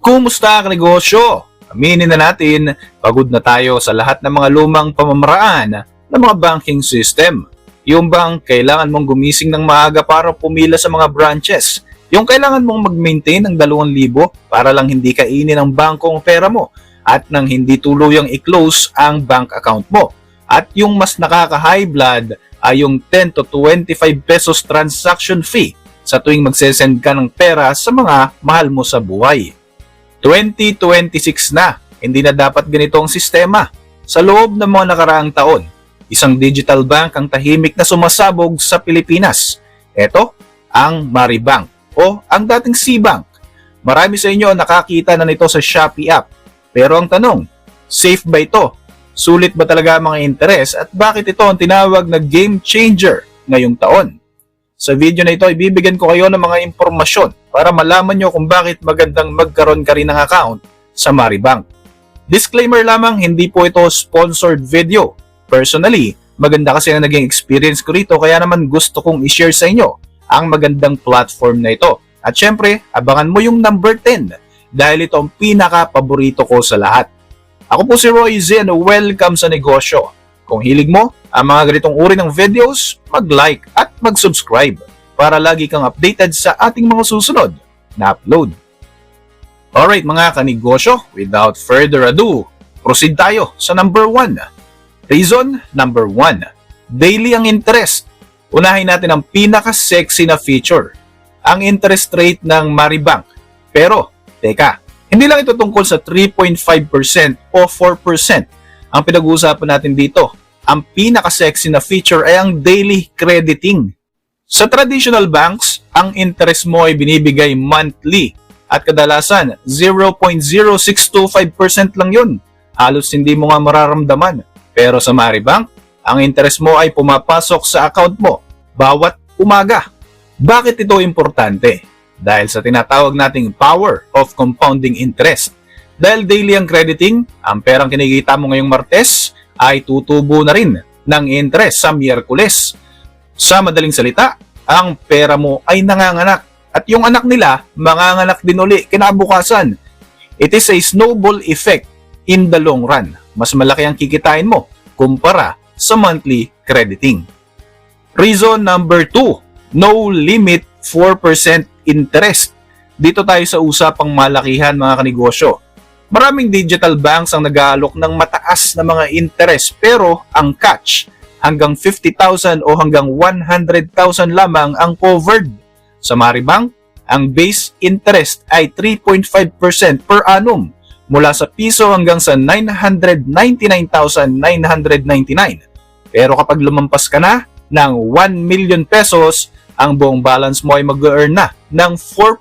Kumusta ang negosyo? Aminin na natin, pagod na tayo sa lahat ng mga lumang pamamaraan ng mga banking system. Yung bang kailangan mong gumising ng maaga para pumila sa mga branches. Yung kailangan mong mag-maintain ng 2,000 para lang hindi kainin ng bangko ang pera mo at nang hindi tuluyang i-close ang bank account mo. At yung mas nakaka-high blood ay yung 10 to 25 pesos transaction fee sa tuwing magsesend ka ng pera sa mga mahal mo sa buhay. 2026 na, hindi na dapat ganito ang sistema. Sa loob ng mga nakaraang taon, isang digital bank ang tahimik na sumasabog sa Pilipinas. Ito ang Maribank o ang dating C-Bank. Marami sa inyo nakakita na nito sa Shopee app. Pero ang tanong, safe ba ito? Sulit ba talaga ang mga interes at bakit ito ang tinawag na game changer ngayong taon? Sa video na ito, ibibigyan ko kayo ng mga impormasyon para malaman nyo kung bakit magandang magkaroon ka rin ng account sa Maribank. Disclaimer lamang, hindi po ito sponsored video. Personally, maganda kasi ang naging experience ko rito kaya naman gusto kong i-share sa inyo ang magandang platform na ito. At syempre, abangan mo yung number 10 dahil ito ang pinaka-paborito ko sa lahat. Ako po si Roy Z and welcome sa negosyo. Kung hilig mo ang mga ganitong uri ng videos, mag-like at mag-subscribe para lagi kang updated sa ating mga susunod na upload. Alright mga kanegosyo, without further ado, proceed tayo sa number 1. Reason number 1, daily ang interest. Unahin natin ang pinaka-sexy na feature, ang interest rate ng Maribank. Pero, teka, hindi lang ito tungkol sa 3.5% o 4%. Ang pinag-uusapan natin dito, ang pinaka-sexy na feature ay ang daily crediting. Sa traditional banks, ang interest mo ay binibigay monthly at kadalasan 0.0625% lang yun. Halos hindi mo nga mararamdaman. Pero sa Maribank, ang interest mo ay pumapasok sa account mo bawat umaga. Bakit ito importante? Dahil sa tinatawag nating power of compounding interest. Dahil daily ang crediting, ang perang kinikita mo ngayong Martes ay tutubo na rin ng interest sa Miyerkules. Sa madaling salita, ang pera mo ay nanganganak at yung anak nila manganganak din uli kinabukasan. It is a snowball effect in the long run. Mas malaki ang kikitain mo kumpara sa monthly crediting. Reason number 2, no limit 4% interest. Dito tayo sa usapang malakihan mga kanegosyo. Maraming digital banks ang nag-aalok ng mataas na mga interest pero ang catch, hanggang 50,000 o hanggang 100,000 lamang ang covered. Sa Maribank, ang base interest ay 3.5% per annum mula sa piso hanggang sa 999,999. Pero kapag lumampas ka na ng 1 million pesos, ang buong balance mo ay mag-earn na ng 4%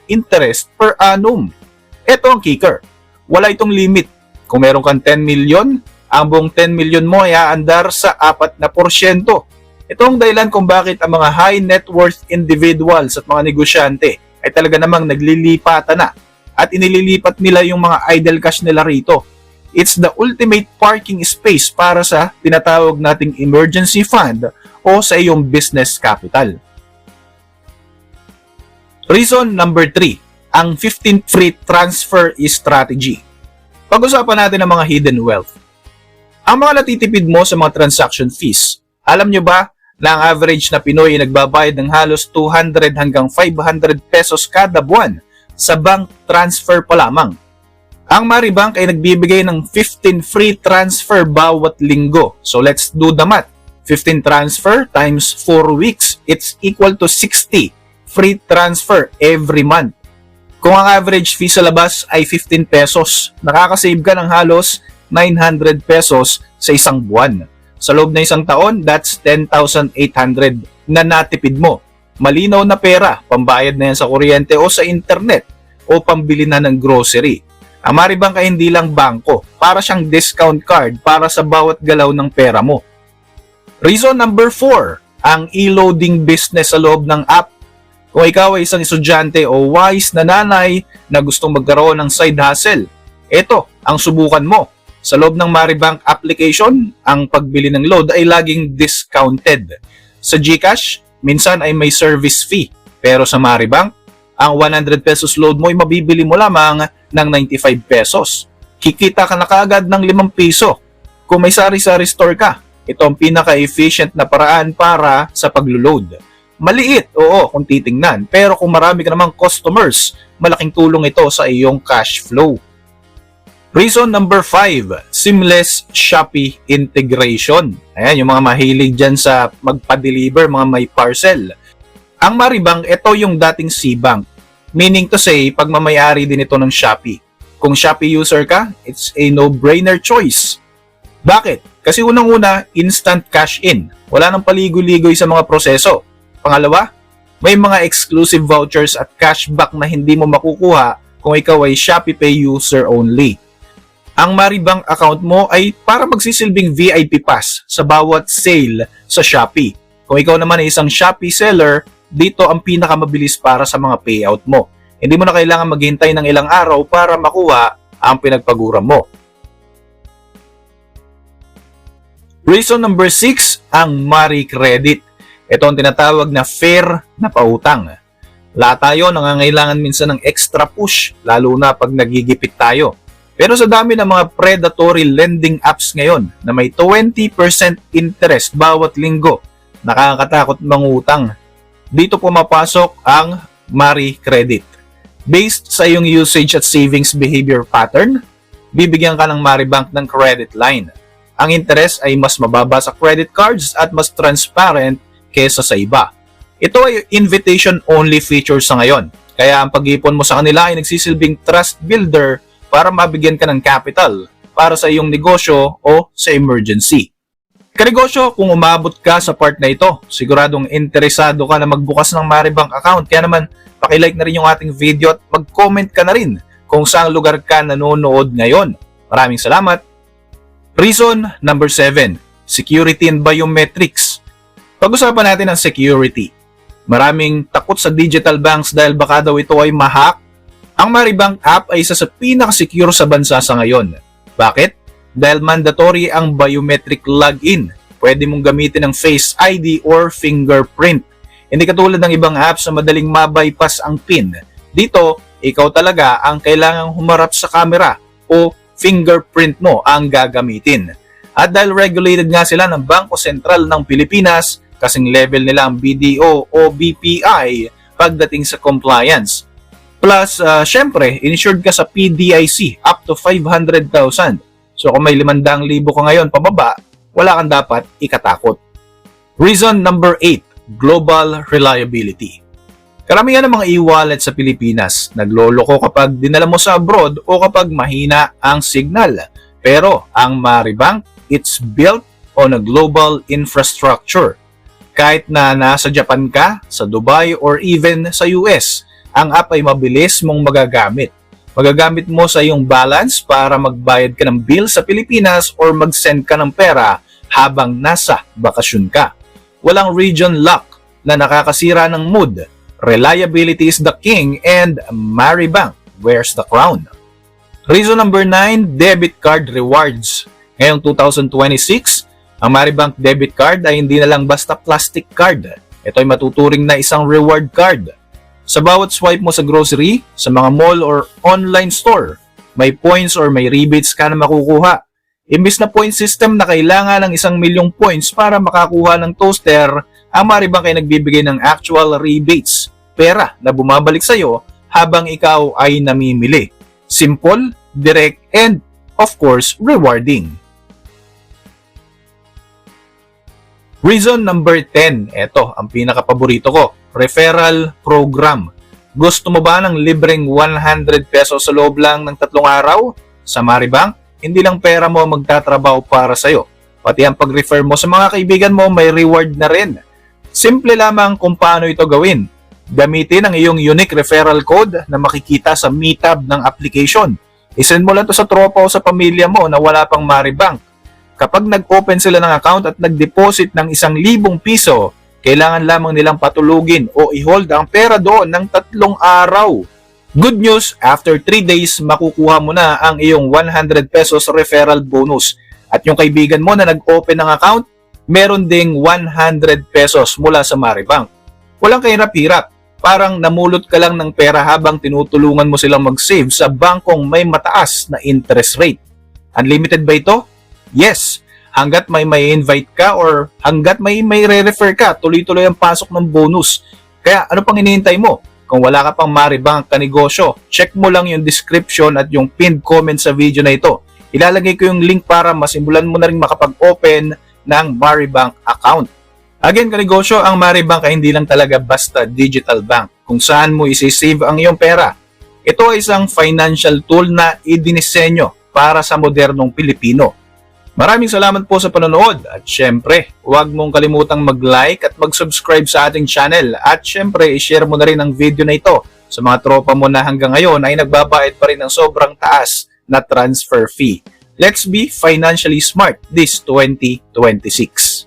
interest per annum. Ito ang kicker. Wala itong limit. Kung meron kang 10 million, ang buong 10 million mo ay aandar sa 4%. Ito ang dahilan kung bakit ang mga high net worth individuals at mga negosyante ay talaga namang naglilipatan na at inililipat nila yung mga idle cash nila rito. It's the ultimate parking space para sa tinatawag nating emergency fund o sa iyong business capital. Reason number 3, ang 15 free transfer strategy. Pag-usapan natin ang mga hidden wealth. Ang mga natitipid mo sa mga transaction fees. Alam nyo ba na ang average na Pinoy ay nagbabayad ng halos 200 hanggang 500 pesos kada buwan sa bank transfer pa lamang? Ang Maribank ay nagbibigay ng 15 free transfer bawat linggo. So let's do the math. 15 transfer times 4 weeks, it's equal to 60 free transfer every month. Kung ang average fee sa labas ay 15 pesos, nakakasave ka ng halos 900 pesos sa isang buwan. Sa loob na isang taon, that's 10,800 na natipid mo. Malinaw na pera, pambayad na yan sa kuryente o sa internet o pambili na ng grocery. Ang Maribank ay hindi lang bangko, para siyang discount card para sa bawat galaw ng pera mo. Reason number 4, ang e-loading business sa loob ng app. Kung ikaw ay isang estudyante o wise na nanay na gustong magkaroon ng side hustle, ito ang subukan mo. Sa loob ng Maribank application, ang pagbili ng load ay laging discounted. Sa GCash, minsan ay may service fee. Pero sa Maribank, Ang 100 pesos load mo ay mabibili mo lamang ng 95 pesos. Kikita ka na kaagad ng 5 piso. Kung may sari-sari store ka, ito ang pinaka-efficient na paraan para sa paglo-load. Maliit, oo, kung titingnan. Pero kung marami ka namang customers, malaking tulong ito sa iyong cash flow. Reason number 5, seamless Shopee integration. Ayan, yung mga mahilig dyan sa magpa-deliver, mga may parcel. Ang Maribank, ito yung dating C-Bank. Meaning to say, pagmamayari din ito ng Shopee. Kung Shopee user ka, it's a no-brainer choice. Bakit? Kasi unang-una, instant cash in. Wala nang paligoy-ligoy sa mga proseso. Pangalawa, may mga exclusive vouchers at cashback na hindi mo makukuha kung ikaw ay Shopee Pay user only. Ang Maribank account mo ay para magsisilbing VIP pass sa bawat sale sa Shopee. Kung ikaw naman ay isang Shopee seller, dito ang pinakamabilis para sa mga payout mo. Hindi mo na kailangan maghintay ng ilang araw para makuha ang pinagpaguran mo. Reason number 6, ang Mari Credit. Ito ang tinatawag na fair na pautang. Lahat tayo nangangailangan minsan ng extra push, lalo na pag nagigipit tayo. Pero sa dami ng mga predatory lending apps ngayon na may 20% interest bawat linggo, nakakatakot mangutang. Dito pumapasok ang Mari Credit. Based sa iyong usage at savings behavior pattern, bibigyan ka ng Maribank ng credit line. Ang interest ay mas mababa sa credit cards at mas transparent kesa sa iba. Ito ay invitation-only feature sa ngayon. Kaya ang pag-ipon mo sa kanila ay nagsisilbing trust builder para mabigyan ka ng capital para sa iyong negosyo o sa emergency. Kanegosyo, kung umabot ka sa part na ito, siguradong interesado ka na magbukas ng Maribank account. Kaya naman, pakilike na rin yung ating video at mag-comment ka na rin kung saang lugar ka nanonood ngayon. Maraming salamat! Reason number 7, security and biometrics. Pag-usapan natin ang security. Maraming takot sa digital banks dahil baka daw ito ay ma-hack. Ang Maribank app ay isa sa pinaka-secure sa bansa sa ngayon. Bakit? Dahil mandatory ang biometric login. Pwede mong gamitin ang Face ID or fingerprint. Hindi katulad ng ibang apps na madaling ma-bypass ang PIN. Dito, ikaw talaga ang kailangang humarap sa camera o fingerprint mo ang gagamitin. At dahil regulated nga sila ng Bangko Sentral ng Pilipinas, kasing level nila ang BDO o BPI pagdating sa compliance. Plus, syempre, insured ka sa PDIC up to 500,000. So kung may 500,000 ka ngayon pababa, wala kang dapat ikatakot. Reason number 8, global reliability. Karamihan ng mga e-wallet sa Pilipinas, nagloloko kapag dinala mo sa abroad o kapag mahina ang signal. Pero ang Maribank, it's built on a global infrastructure. Kahit na nasa Japan ka, sa Dubai or even sa US, ang app ay mabilis mong magagamit. Magagamit mo sa iyong balance para magbayad ka ng bill sa Pilipinas or mag-send ka ng pera habang nasa bakasyon ka. Walang region lock na nakakasira ng mood. Reliability is the king and Maribank wears the crown. Reason number 9, debit card rewards. Ngayong 2026, ang Maribank debit card ay hindi na lang basta plastic card. Ito ay matuturing na isang reward card. Sa bawat swipe mo sa grocery, sa mga mall or online store, may points or may rebates ka na makukuha. Imbis na point system na kailangan ng 1,000,000 points para makakuha ng toaster, ang Maribank ay nagbibigay ng actual rebates, pera na bumabalik sa iyo habang ikaw ay namimili. Simple, direct, and of course, rewarding. Reason number 10, ito ang pinaka-paborito ko, referral program. Gusto mo ba ng libreng 100 pesos sa loob lang ng 3 araw? Sa Maribank, hindi lang pera mo magtatrabaho para sa'yo. Pati ang pag-refer mo sa mga kaibigan mo may reward na rin. Simple lamang kung paano ito gawin. Gamitin ang iyong unique referral code na makikita sa Me tab ng application. Isend mo lang ito sa tropa o sa pamilya mo na wala pang Maribank. Kapag nag-open sila ng account at nag-deposit ng 1,000 piso, kailangan lamang nilang patulugin o i-hold ang pera doon ng 3 araw. Good news, after 3 days, makukuha mo na ang iyong 100 pesos referral bonus. At yung kaibigan mo na nag-open ng account, meron ding 100 pesos mula sa Maribank. Walang kahirap-hirap. Parang namulot ka lang ng pera habang tinutulungan mo silang mag-save sa bangkong may mataas na interest rate. Unlimited ba ito? Yes. Hanggat may invite ka or hanggat may re-refer ka, tuloy-tuloy ang pasok ng bonus. Kaya ano pang hinihintay mo? Kung wala ka pang Maribank kanegosyo, check mo lang yung description at yung pinned comment sa video na ito. Ilalagay ko yung link para masimulan mo na rin makapag-open ng Maribank account. Again, kanegosyo, ang Maribank ay hindi lang talaga basta digital bank kung saan mo isi-save ang iyong pera. Ito ay isang financial tool na idinisenyo para sa modernong Pilipino. Maraming salamat po sa panonood at syempre, huwag mong kalimutang mag-like at mag-subscribe sa ating channel at syempre, i-share mo na rin ang video na ito sa mga tropa mo na hanggang ngayon ay nagbabayad pa rin ng sobrang taas na transfer fee. Let's be financially smart this 2026.